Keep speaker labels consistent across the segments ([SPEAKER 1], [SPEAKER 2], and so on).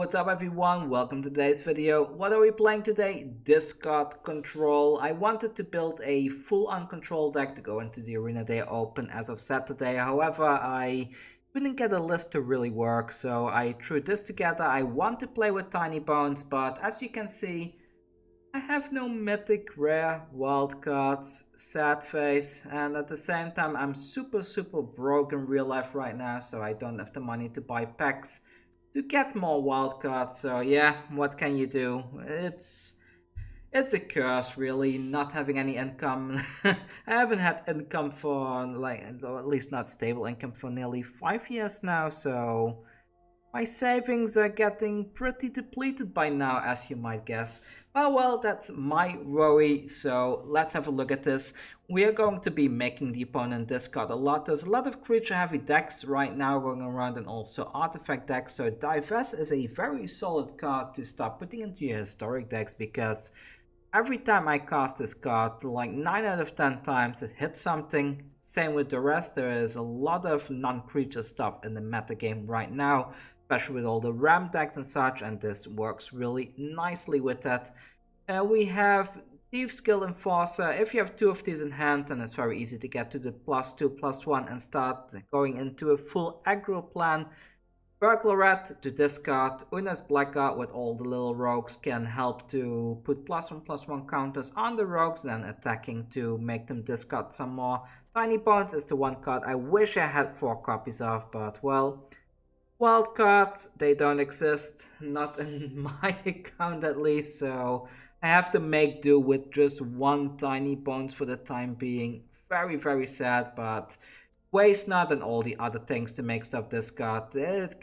[SPEAKER 1] what's up everyone? Welcome to today's video. What are we playing today? Discard Control. I wanted to build a full uncontrolled deck to go into the Arena Day Open as of Saturday. However, I couldn't get a list to really work, so I threw this together. I want to play with Tinybones, but as you can see, I have no mythic, rare, wild cards, sad face, and at the same time I'm super broke in real life right now, so I don't have the money to buy packs to get more wild cards. So yeah, what can you do? It's a curse really, not having any income. I haven't had income for like, at least not stable income, for nearly 5 years now, so my savings are getting pretty depleted by now, as you might guess. Well, that's my worry, so let's have a look at this. We are going to be making the opponent discard a lot. There's a lot of creature-heavy decks right now going around, and also artifact decks, so Divest is a very solid card to start putting into your historic decks, because every time I cast this card, like 9 out of 10 times it hits something. Same with the rest. There is a lot of non-creature stuff in the metagame right now, especially with all the RAM decks and such, and this works really nicely with that. We have Thieves Guild Enforcer. If you have 2 of these in hand, then it's very easy to get to the +2/+1 and start going into a full aggro plan. Burglar Rat to discard. Oona's Blackguard with all the little rogues can help to put +1/+1 counters on the rogues, then attacking to make them discard some more. Tinybones is the one card I wish I had 4 copies of, but well, wild cards, they don't exist, not in my account at least, so I have to make do with just 1 Tinybones for the time being. Very sad, but waste not and all the other things to make stuff discard. It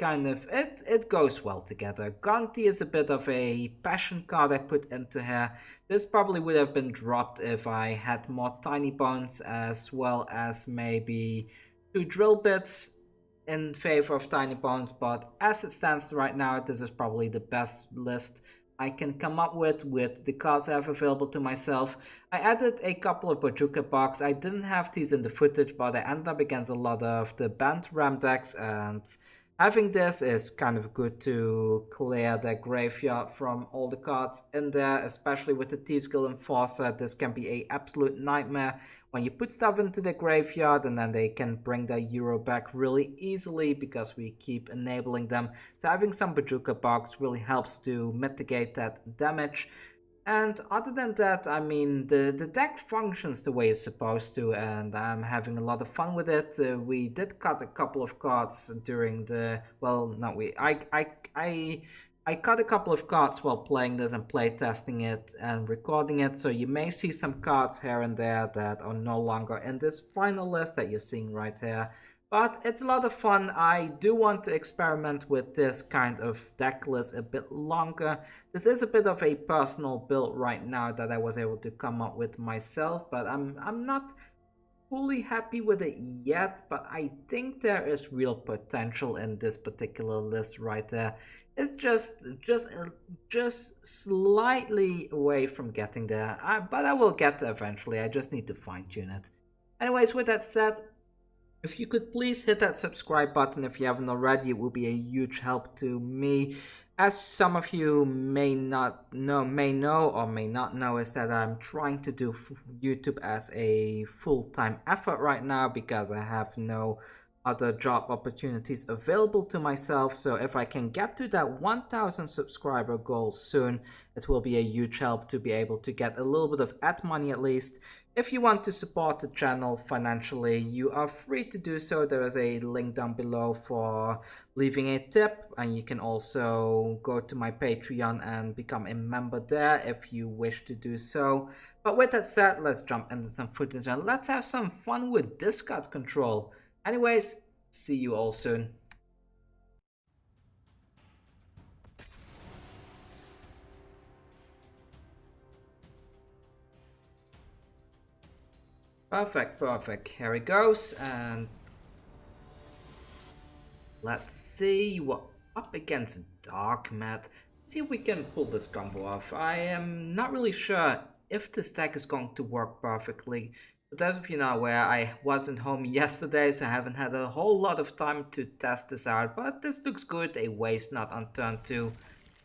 [SPEAKER 1] goes well together. Gunty is a bit of a passion card I put into here. This probably would have been dropped if I had more Tinybones, as well as maybe 2 drill bits in favor of Tinybones, but as it stands right now, this is probably the best list I can come up with the cards I have available to myself. I added a couple of Bazooka bugs. I didn't have these in the footage, but I ended up against a lot of the banned RAM decks, and having this is kind of good to clear the graveyard from all the cards in there, especially with the Thieves Guild Enforcer. This can be an absolute nightmare when you put stuff into the graveyard, and then they can bring their Euro back really easily because we keep enabling them. So having some Bazooka box really helps to mitigate that damage. And other than that, I mean, the deck functions the way it's supposed to, and I'm having a lot of fun with it. We did cut a couple of cards during the, well, not we, I cut a couple of cards while playing this and play testing it and recording it, so you may see some cards here and there that are no longer in this final list that you're seeing right here. But it's a lot of fun. I do want to experiment with this kind of deck list a bit longer. This is a bit of a personal build right now that I was able to come up with myself, but I'm not fully happy with it yet, but I think there is real potential in this particular list right there. It's just slightly away from getting there, but I will get there eventually. I just need to fine-tune it. Anyways, with that said, if you could please hit that subscribe button if you haven't already, it would be a huge help to me. As some of you may know or may not know, is that I'm trying to do YouTube as a full-time effort right now because I have no other job opportunities available to myself. So if I can get to that 1,000 subscriber goal soon, it will be a huge help to be able to get a little bit of ad money at least. If you want to support the channel financially, you are free to do so. There is a link down below for leaving a tip, and you can also go to my Patreon and become a member there if you wish to do so. But with that said, let's jump into some footage and let's have some fun with discard control. Anyways, see you all soon. Perfect. Here it goes, and let's see what up against Dark Mat. See if we can pull this combo off. I am not really sure if this deck is going to work perfectly. For those of you not aware, I wasn't home yesterday, so I haven't had a whole lot of time to test this out, but this looks good. A waste not on turn 2.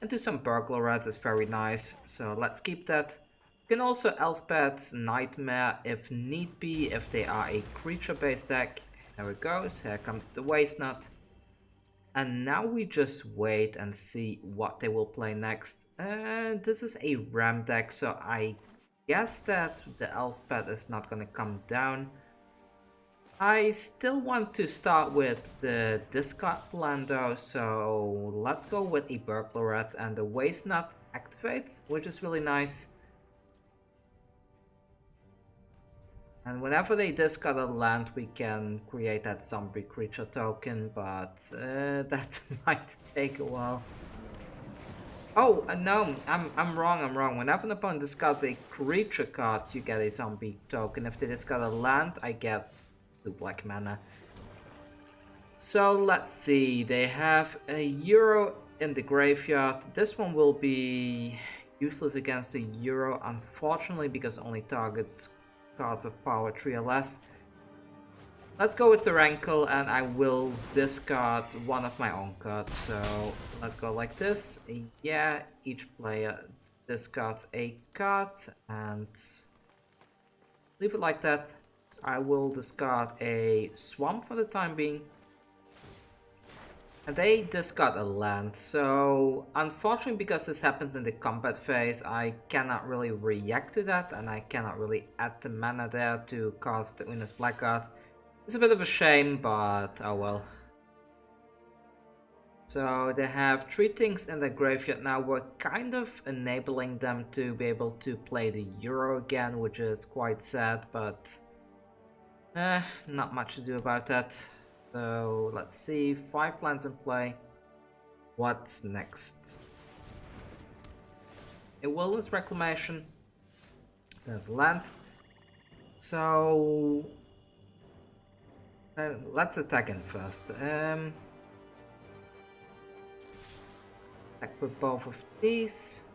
[SPEAKER 1] And do some Burglar Rat is very nice, so let's keep that. You can also Elspeth's Nightmare if need be, if they are a creature-based deck. There it goes, here comes the Waste Nut. And now we just wait and see what they will play next. This is a Ram deck, so I guess that the Elspeth is not gonna come down. I still want to start with the discard plan though, so let's go with a Burglar Rat, and the Waste Nut activates, which is really nice. And whenever they discard a land, we can create that zombie creature token, but that might take a while. Oh, no, I'm wrong. Whenever an opponent discards a creature card, you get a zombie token. If they discard a land, I get 2 black mana. So let's see, they have a Euro in the graveyard. This one will be useless against the Euro, unfortunately, because it only targets cards of power 3 or less. Let's go with the Rankle, and I will discard one of my own cards. So let's go like this. Yeah, each player discards a card, and leave it like that. I will discard a Swamp for the time being. And they discard a land, so unfortunately, because this happens in the combat phase, I cannot really react to that, and I cannot really add the mana there to cast the Oona's Blackguard. It's a bit of a shame, but oh well. So they have 3 things in their graveyard now. We're kind of enabling them to be able to play the Euro again, which is quite sad, but not much to do about that. So let's see, 5 lands in play. What's next? A Wilderness Reclamation. There's land. So let's attack in first. Attack with both of these.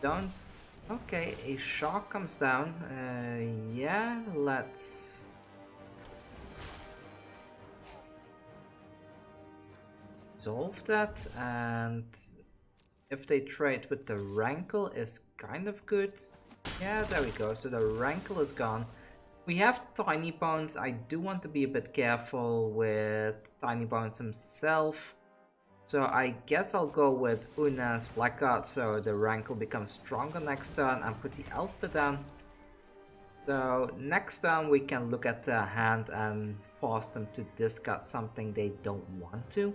[SPEAKER 1] Don't. Okay, a shark comes down. Yeah, let's. Solve that, and if they trade with the Rankle is kind of good. Yeah, there we go, so the Rankle is gone. We have Tinybones. I do want to be a bit careful with Tinybones himself, so I guess I'll go with Oona's Blackguard, so the Rankle becomes stronger next turn, and put the Elspeth down. So next turn we can look at their hand and force them to discard something they don't want to.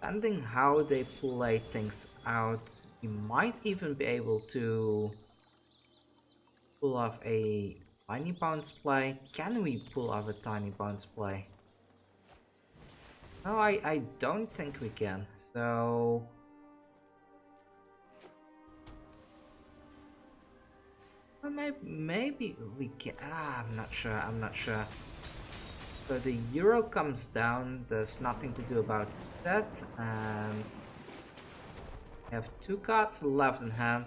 [SPEAKER 1] Depending how they play things out, we might even be able to pull off a Tinybones play. Can we pull off a Tinybones play? No, I don't think we can. So well, maybe we can. I'm not sure. So the Euro comes down, there's nothing to do about that, and we have 2 cards left in hand.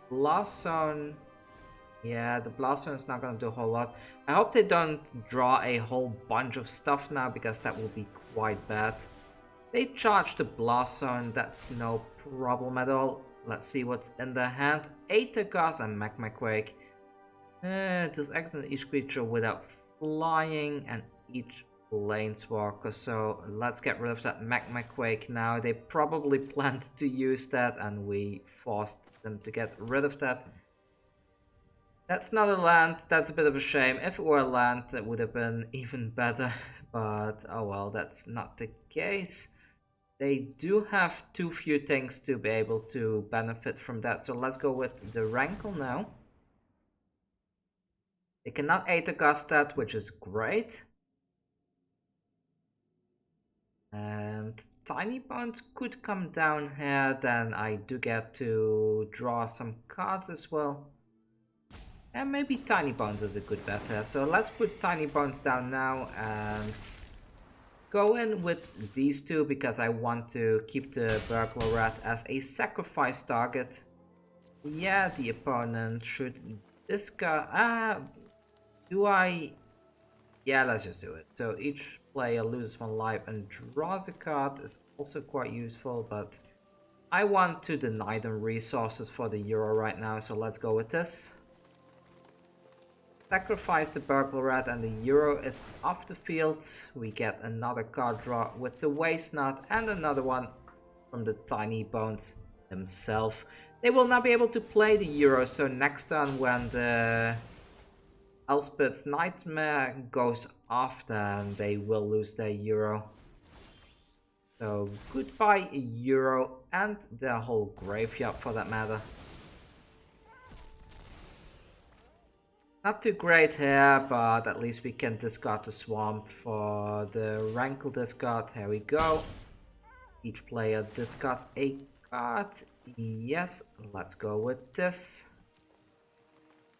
[SPEAKER 1] Blast Zone, yeah, the Blast Zone is not gonna do a whole lot. I hope they don't draw a whole bunch of stuff now, because that will be quite bad. They charge the Blast Zone, that's no problem at all. Let's see what's in their hand. Aethergas and Magma Quake. This acts on each creature without flying and each planeswalker, so let's get rid of that Magma Quake now. They probably planned to use that and we forced them to get rid of that. That's not a land, that's a bit of a shame. If it were a land, that would have been even better, but oh well, that's not the case. They do have too few things to be able to benefit from that, so let's go with the Rankle now. They cannot Aethergas that, which is great. And Tinybones could come down here, then I do get to draw some cards as well. And maybe Tinybones is a good bet here. So let's put Tinybones down now and go in with these 2 because I want to keep the Burglar Rat as a sacrifice target. Yeah, the opponent should discard. Do I Yeah, let's just do it. So each player loses 1 life and draws a card is also quite useful, but I want to deny them resources for the Euro right now, so let's go with this. Sacrifice the Burglar Rat and the Euro is off the field. We get another card draw with the Waste Knot and another one from the Tinybones themselves. They will not be able to play the Euro, so next turn when the Elspeth's Nightmare goes off, then they will lose their Euro. So goodbye Euro and their whole graveyard for that matter. Not too great here, but at least we can discard the Swamp for the Rankle discard. Here we go. Each player discards a card. Yes, let's go with this.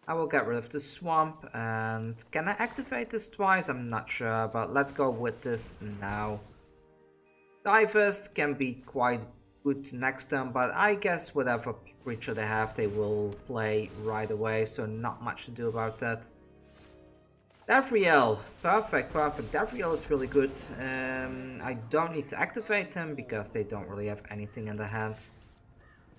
[SPEAKER 1] I will get rid of the Swamp, and can I activate this twice? I'm not sure, but let's go with this now. Divest can be quite good next turn, but I guess whatever creature they have, they will play right away, so not much to do about that. Davriel, perfect. Davriel is really good. I don't need to activate him because they don't really have anything in their hands.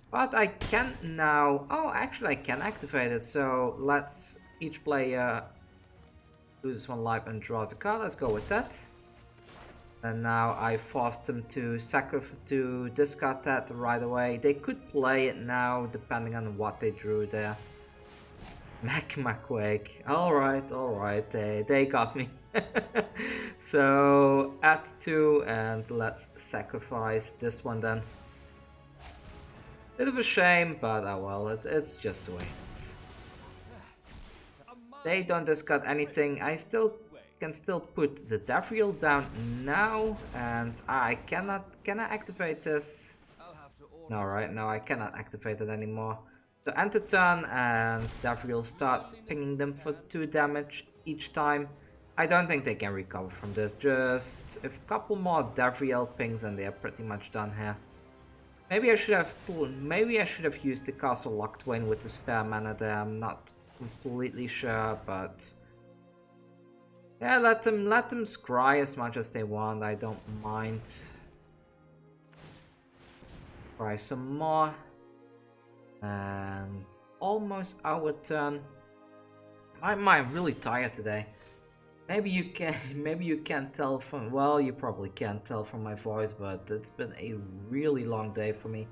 [SPEAKER 1] But I can now... Oh, actually I can activate it, so let's... Each player loses 1 life and draws a card. Let's go with that. And now I forced them to discard that right away. They could play it now, depending on what they drew there. Quake. Alright, they got me. So, add 2 and let's sacrifice this one then. Bit of a shame, but oh well, it's just the way it is. They don't discard anything. I can still put the Davriel down now, and can I activate this? No, right? No, I cannot activate it anymore. So end the turn, and Davriel starts pinging them for 2 damage each time. I don't think they can recover from this. Just a couple more Davriel pings, and they are pretty much done here. Maybe I should have used the Castle Locked with the spare mana there. I'm not completely sure, but yeah, let them scry as much as they want. I don't mind. Try some more, and almost our turn. I'm really tired today. Maybe you can't tell from, well, you probably can't tell from my voice, but it's been a really long day for me.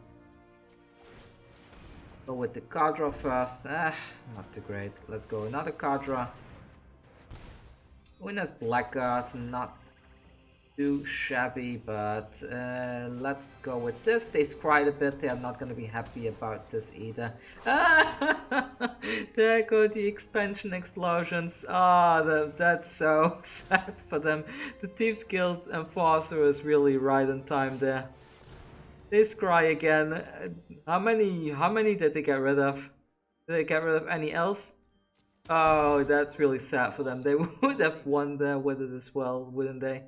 [SPEAKER 1] Go with the card draw first. Not too great. Let's go another card draw. Oona's Blackguard, not too shabby, but let's go with this. They scried a bit. They are not going to be happy about this either. There go the expansion explosions. That's so sad for them. The Thieves Guild Enforcer is really right in time there. They scry again. How many did they get rid of? Did they get rid of any else? Oh, that's really sad for them. They would have won there with it as well, wouldn't they?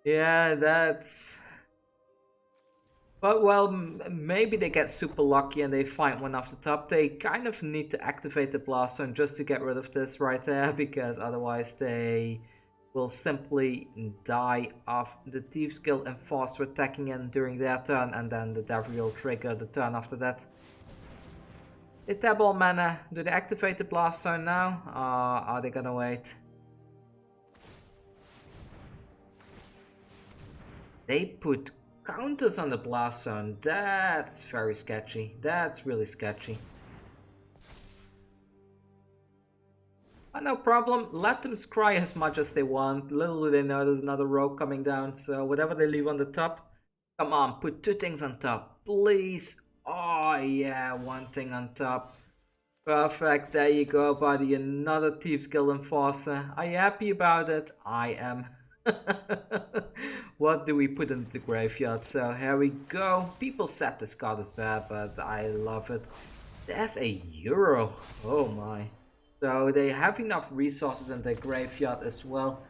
[SPEAKER 1] Yeah, that's... But well, maybe they get super lucky and they find one off the top. They kind of need to activate the Blast Zone just to get rid of this right there, because otherwise they will simply die off the Thieves Guild Enforcer attacking in during their turn, and then the Davriel will trigger the turn after that. They tap all mana. Do they activate the Blast Zone now? Are they gonna wait? They put counters on the Blast Zone. That's very sketchy. That's really sketchy. But no problem. Let them scry as much as they want. Little do they know there's another rogue coming down. So whatever they leave on the top. Come on, put 2 things on top. Please. Oh yeah, 1 thing on top. Perfect. There you go, buddy. Another Thieves Guild Enforcer. Are you happy about it? I am. What do we put into the graveyard? So here we go. People said this card is bad, but I love it. There's a Euro. Oh my. So they have enough resources in their graveyard as well.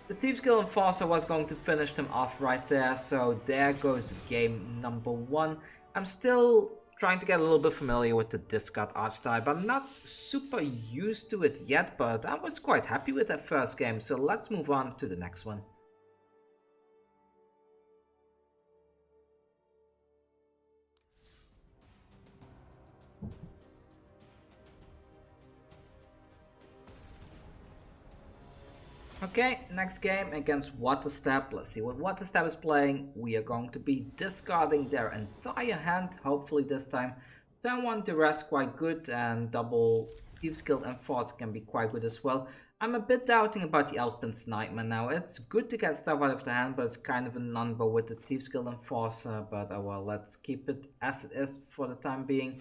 [SPEAKER 1] The Thieves Guild Enforcer was going to finish them off right there. So there goes game number 1. I'm still trying to get a little bit familiar with the discard archetype. I'm not super used to it yet, but I was quite happy with that first game, so let's move on to the next one. Okay, next game against Waterstep. Let's see what Waterstep is playing. We are going to be discarding their entire hand, hopefully this time. Turn 1 Duress quite good, and double Thieves Guild Enforcer can be quite good as well. I'm a bit doubting about the Elspeth's Nightmare now. It's good to get stuff out of the hand, but it's kind of a number with the Thieves Guild Enforcer. But oh well, let's keep it as it is for the time being.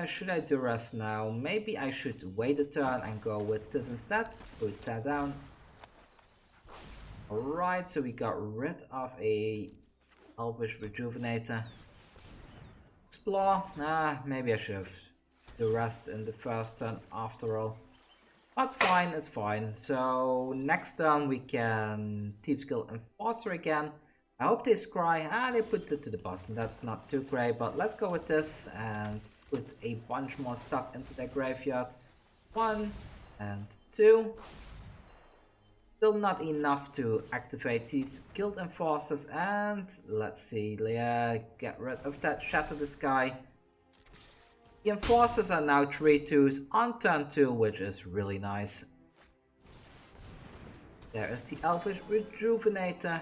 [SPEAKER 1] Should I Duress now? Maybe I should wait a turn and go with this instead. Put that down. Alright, so we got rid of a Elvish Rejuvenator. Explore. Maybe I should have Duressed in the first turn after all. That's fine, it's fine. So next turn we can Thieves Guild Enforcer again. I hope they scry. They put it to the bottom. That's not too great, but let's go with this and put a bunch more stuff into their graveyard. 1 and 2. Still not enough to activate these Guild Enforcers, and let's see, get rid of that, shatter the sky. The Enforcers are now 3/2s on turn 2, which is really nice. There is the Elvish Rejuvenator.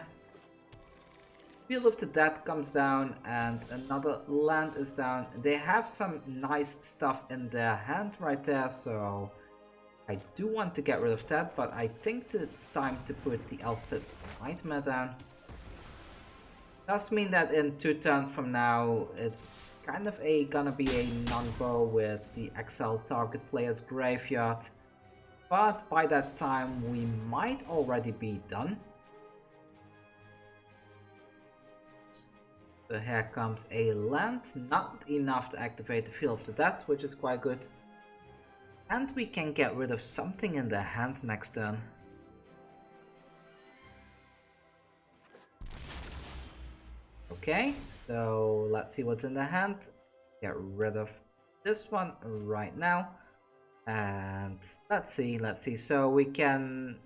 [SPEAKER 1] Field of the Dead comes down and another land is down. They have some nice stuff in their hand right there, so I do want to get rid of that, but I think that it's time to put the Elspeth's Nightmare down. Does mean that in 2 turns from now it's kind of gonna be a non-bow with the XL target player's graveyard, but by that time we might already be done. So here comes a land, not enough to activate the Field of the Dead, which is quite good. And we can get rid of something in their hand next turn. Okay, so let's see what's in their hand. Get rid of this one right now. And let's see. So we can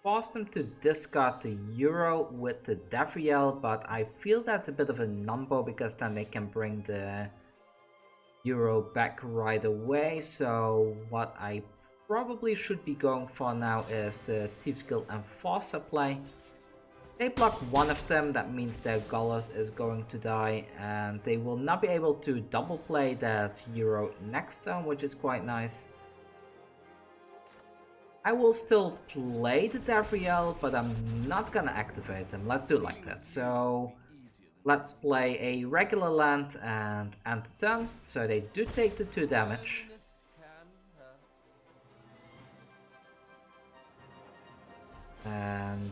[SPEAKER 1] force them to discard the Euro with the Davriel, but I feel that's a bit of a number because then they can bring the Euro back right away. So what I probably should be going for now is the Thieves Guild Enforcer play. They block one of them, that means their Golos is going to die, and they will not be able to double play that Euro next turn, which is quite nice. I will still play the Davriel, but I'm not gonna activate them. Let's do it like that. So let's play a regular land and end the turn. So they do take the 2 damage. And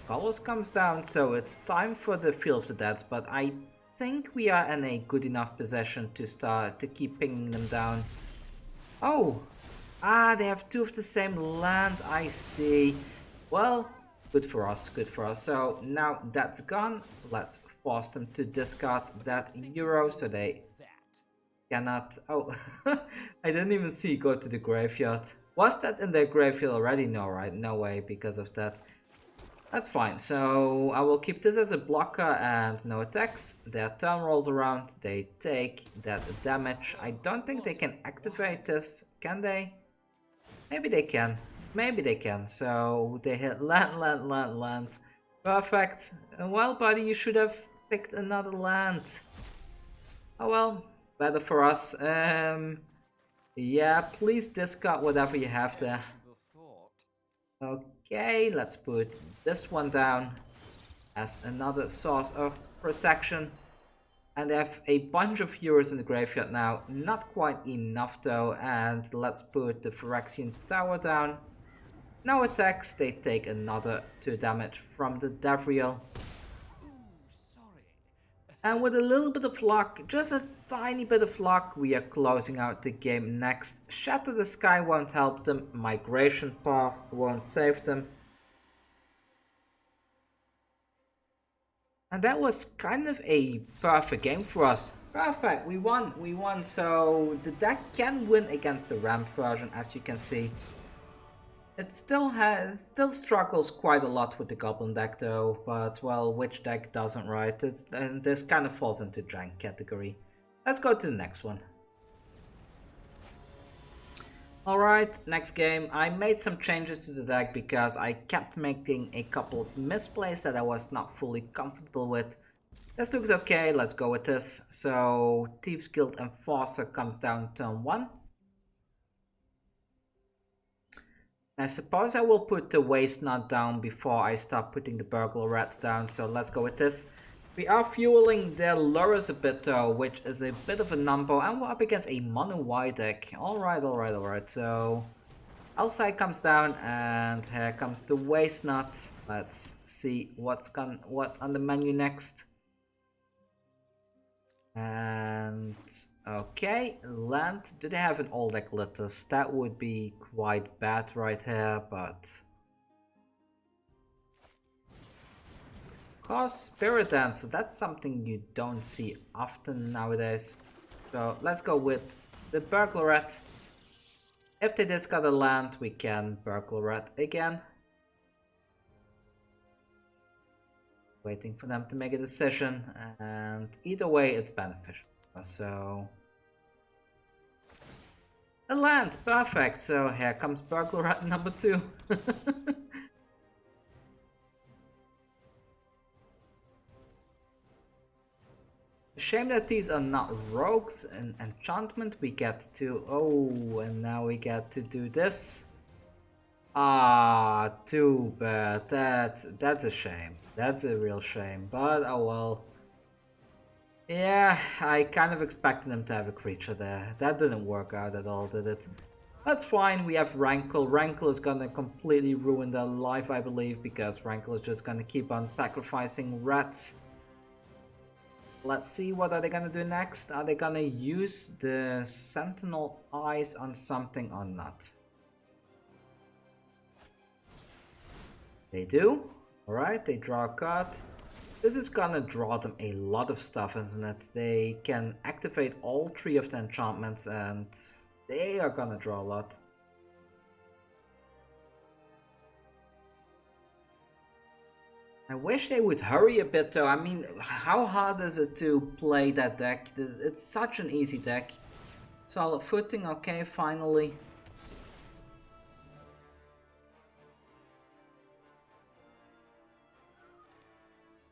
[SPEAKER 1] Golos comes down, so it's time for the Field of the Dead, but I think we are in a good enough position to keep pinging them down. Oh! They have 2 of the same land, I see. Well, good for us, good for us. So now that's gone. Let's force them to discard that Euro so they cannot... Oh, I didn't even see it go to the graveyard. Was that in their graveyard already? No, right? No way because of that. That's fine. So I will keep this as a blocker and no attacks. Their turn rolls around. They take that damage. I don't think they can activate this. Can they? Maybe they can. Maybe they can. So they hit land. Perfect. Well, buddy, you should have picked another land. Oh well, better for us. Yeah, please discard whatever you have there. Okay, let's put this one down as another source of protection. And they have a bunch of heroes in the graveyard now. Not quite enough though. And let's put the Phyrexian Tower down. No attacks. They take another 2 damage from the Davriel. And with a little bit of luck, just a tiny bit of luck, we are closing out the game next. Shatter the Sky won't help them. Migration Path won't save them. And that was kind of a perfect game for us. Perfect, we won. So the deck can win against the ramp version, as you can see. It still struggles quite a lot with the Goblin deck though, but well, which deck doesn't, right? And this kind of falls into jank category. Let's go to the next one. Alright, next game. I made some changes to the deck because I kept making a couple of misplays that I was not fully comfortable with. This looks okay, let's go with this. So, Thieves Guild Enforcer comes down turn 1. I suppose I will put the Waste Knot down before I start putting the Burglar Rats down, so let's go with this. We are fueling their lures a bit though, which is a bit of a number, and we're up against a mono white deck. Alright, so outside comes down, and here comes the Waste Knot. Let's see what's on the menu next. And okay, land. Do they have an all deck litters? That would be quite bad right here, but cause Spirit Dancer, that's something you don't see often nowadays. So let's go with the Burglar Rat. If they discard a land, we can Burglar Rat again. Waiting for them to make a decision, and either way it's beneficial. So a land, perfect. So here comes Burglar Rat number 2. Shame that these are not rogues. And enchantment we get to, oh, and now we get to do this. Ah, too bad. That's a shame. That's a real shame. But oh well. Yeah, I kind of expected them to have a creature there. That didn't work out at all, did it? That's fine, we have Rankle. Rankle is gonna completely ruin their life, I believe, because Rankle is just gonna keep on sacrificing rats. Let's see, what are they gonna do next? Are they gonna use the Sentinel Eyes on something or not? They do. Alright, they draw a card. This is gonna draw them a lot of stuff, isn't it? They can activate all 3 of the enchantments and they are gonna draw a lot. I wish they would hurry a bit though. I mean, how hard is it to play that deck? It's such an easy deck. Solid footing, okay, finally.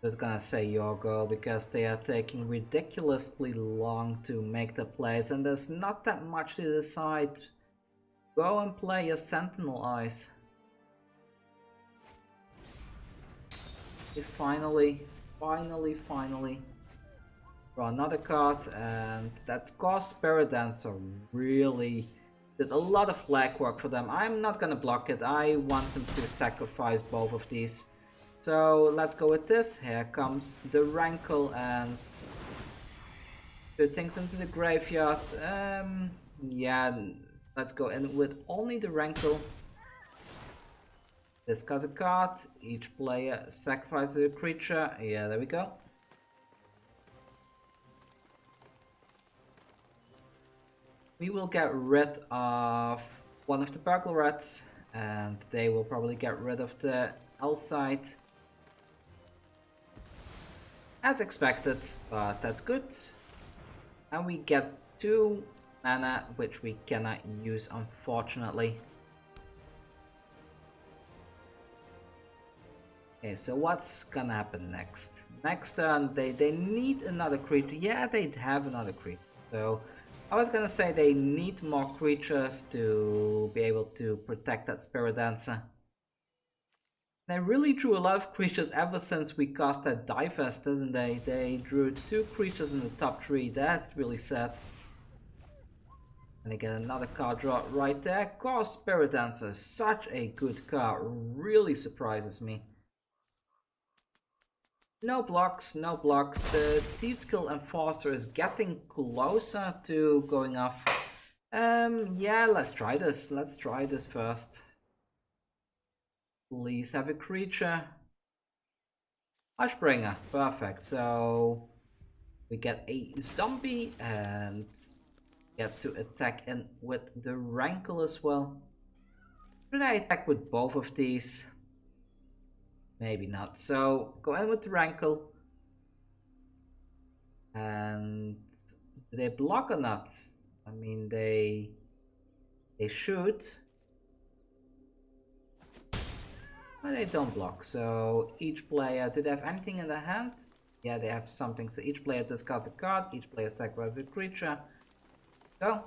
[SPEAKER 1] I was gonna say your girl because they are taking ridiculously long to make the plays and there's not that much to decide. Go and play your Sentinel Eyes. They finally draw another card, and that cost Spirit Dancer really did a lot of legwork for them. I'm not gonna block it, I want them to sacrifice both of these. So let's go with this. Here comes the Rankle and put things into the graveyard. Yeah, let's go in with only the Rankle. Discuss a card. Each player sacrifices a creature. Yeah, there we go. We will get rid of one of the Burglar Rats, and they will probably get rid of the L-side. As expected, but that's good. And we get 2 mana, which we cannot use, unfortunately. Okay, so what's gonna happen next? Next turn, they need another creature. Yeah, they have another creature. So I was gonna say they need more creatures to be able to protect that Spirit Dancer. They really drew a lot of creatures ever since we cast that Divest, didn't they? They drew 2 creatures in the top 3. That's really sad. And they get another card draw right there. Cast Spirit Dancer, such a good card. Really surprises me. No blocks, no blocks. The Thieves Guild Enforcer is getting closer to going off. Yeah, let's try this. Let's try this first. Please have a creature. Hushbringer, perfect. So we get a zombie and get to attack in with the Rankle as well. Should I attack with both of these? Maybe not. So go in with the Rankle. And do they block or not? I mean, they should. But they don't block. So each player, do they have anything in their hand? Yeah, they have something. So each player discards a card. Each player sacrifices a creature. Go.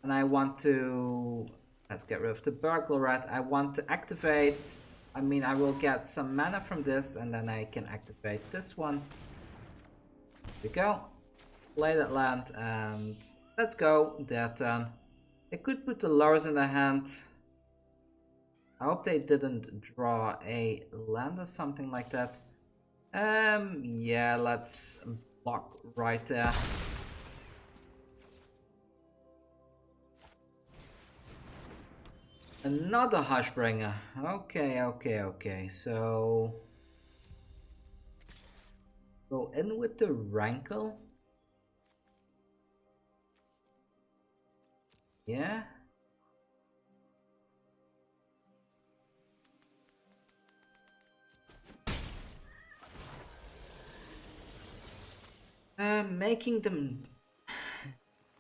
[SPEAKER 1] And I want to... Let's get rid of the Burglar Rat. I want to activate... I mean, I will get some mana from this, and then I can activate this one. There we go. Play that land, and let's go. Their turn. They could put the lures in their hand. I hope they didn't draw a land or something like that. Yeah, let's block right there. Another Hushbringer. Okay. So go in with the Rankle. Yeah.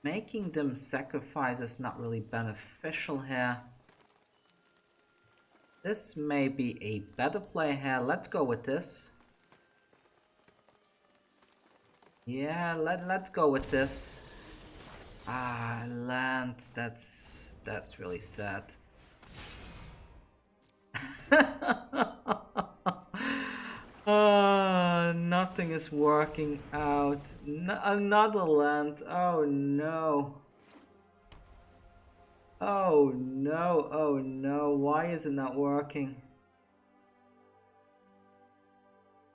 [SPEAKER 1] Making them sacrifice is not really beneficial here. This may be a better play here. Let's go with this. Yeah, let's go with this. Ah, land. That's really sad. Nothing is working out. Another land. Oh no. Oh no, why is it not working?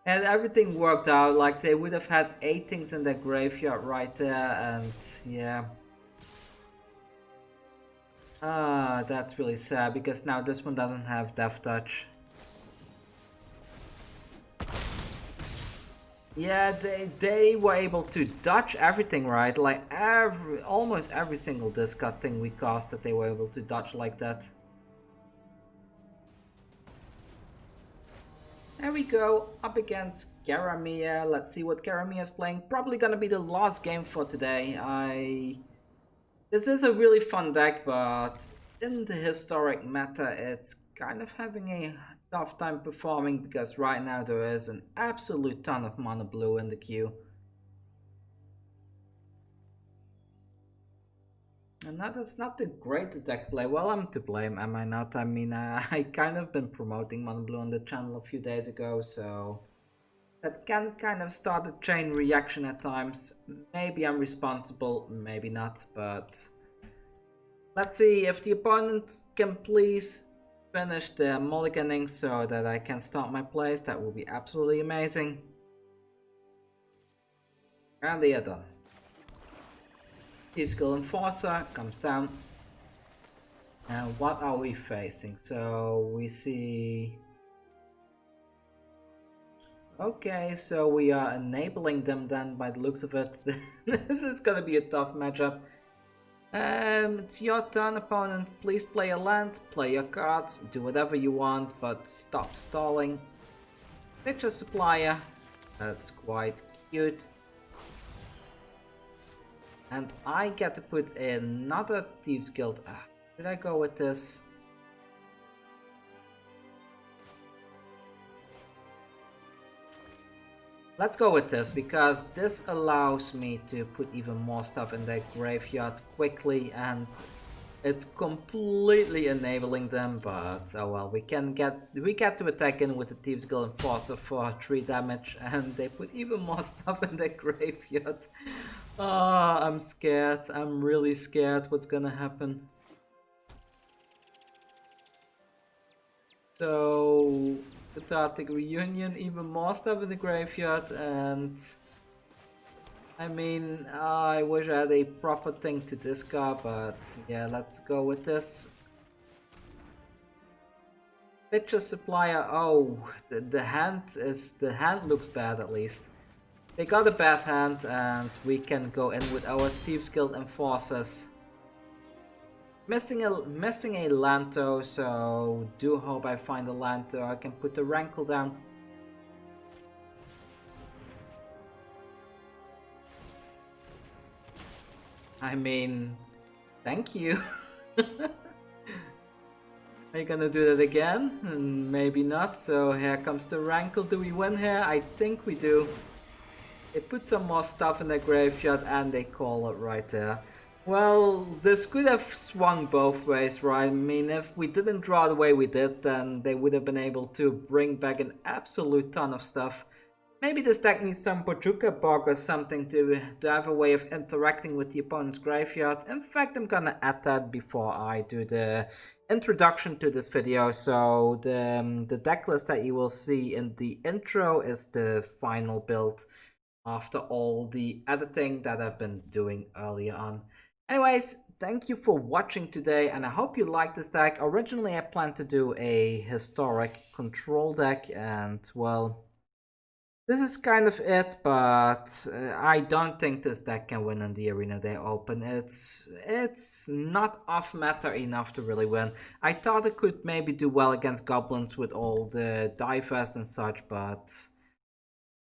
[SPEAKER 1] And everything worked out, like they would have had 8 things in their graveyard right there, and yeah. That's really sad, because now this one doesn't have Death Touch. Yeah, they were able to dodge everything, right? Like almost every single discard thing we casted, they were able to dodge like that. There we go, up against Garamia. Let's see what Garamia is playing. Probably gonna be the last game for today. This is a really fun deck, but in the historic meta, it's kind of having a tough time performing, because right now there is an absolute ton of mana blue in the queue. And that is not the greatest deck play. Well, I'm to blame, am I not? I mean, I kind of been promoting mana blue on the channel a few days ago, so that can kind of start a chain reaction at times. Maybe I'm responsible, maybe not, but let's see if the opponent can please finish the mulliganing so that I can start my plays. That will be absolutely amazing. And they are done. Thieves Guild Enforcer comes down. And what are we facing? So we see... Okay, so we are enabling them then by the looks of it. This is gonna be a tough matchup. It's your turn, opponent. Please play a land, play your cards, do whatever you want, but stop stalling. Picture supplier. That's quite cute. And I get to put another Thieves Guild. Should I go with this? Let's go with this, because this allows me to put even more stuff in their graveyard quickly, and it's completely enabling them, but oh well, we get to attack in with the Thieves Guild Enforcer for 3 damage, and they put even more stuff in their graveyard. Oh, I'm scared. I'm really scared what's gonna happen. So... Cathartic Reunion, even more stuff in the graveyard, and I mean, I wish I had a proper thing to discard, but yeah, let's go with this. Picture supplier. Oh, the hand looks bad at least. They got a bad hand, and we can go in with our Thieves Guild enforcers. Missing a Lanto, so do hope I find a Lanto. I can put the Rankle down. I mean, thank you. Are you gonna do that again? Maybe not, so here comes the Rankle. Do we win here? I think we do. They put some more stuff in the graveyard and they call it right there. Well, this could have swung both ways, right? I mean, if we didn't draw the way we did, then they would have been able to bring back an absolute ton of stuff. Maybe this deck needs some Bojuka Bog or something to have a way of interacting with the opponent's graveyard. In fact, I'm gonna add that before I do the introduction to this video. So the deck list that you will see in the intro is the final build after all the editing that I've been doing earlier on. Anyways, thank you for watching today, and I hope you liked this deck. Originally, I planned to do a historic control deck, and well, this is kind of it, but I don't think this deck can win in the Arena Day Open. It's not off meta enough to really win. I thought it could maybe do well against goblins with all the Divest and such, but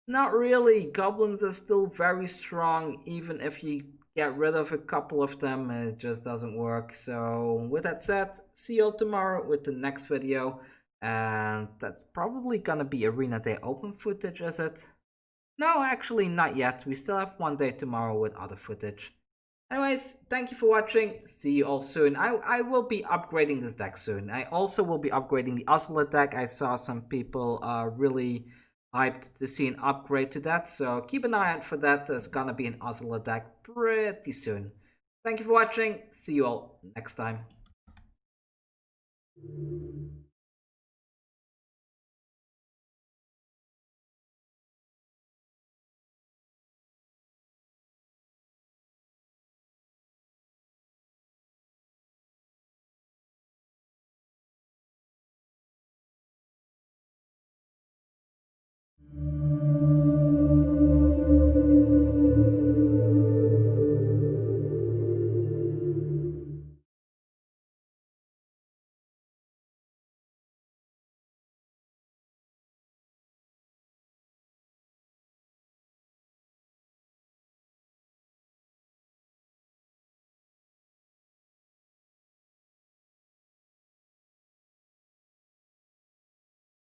[SPEAKER 1] not really. Goblins are still very strong, even if you get rid of a couple of them, it just doesn't work. So with that said, see you all tomorrow with the next video. And that's probably gonna be Arena Day Open footage, is it? No, actually not yet. We still have one day tomorrow with other footage. Anyways, thank you for watching. See you all soon. I will be upgrading this deck soon. I also will be upgrading the Ozolith deck. I saw some people are really hyped to see an upgrade to that. So keep an eye out for that. There's gonna be an Ozolith deck pretty soon. Thank you for watching. See you all next time.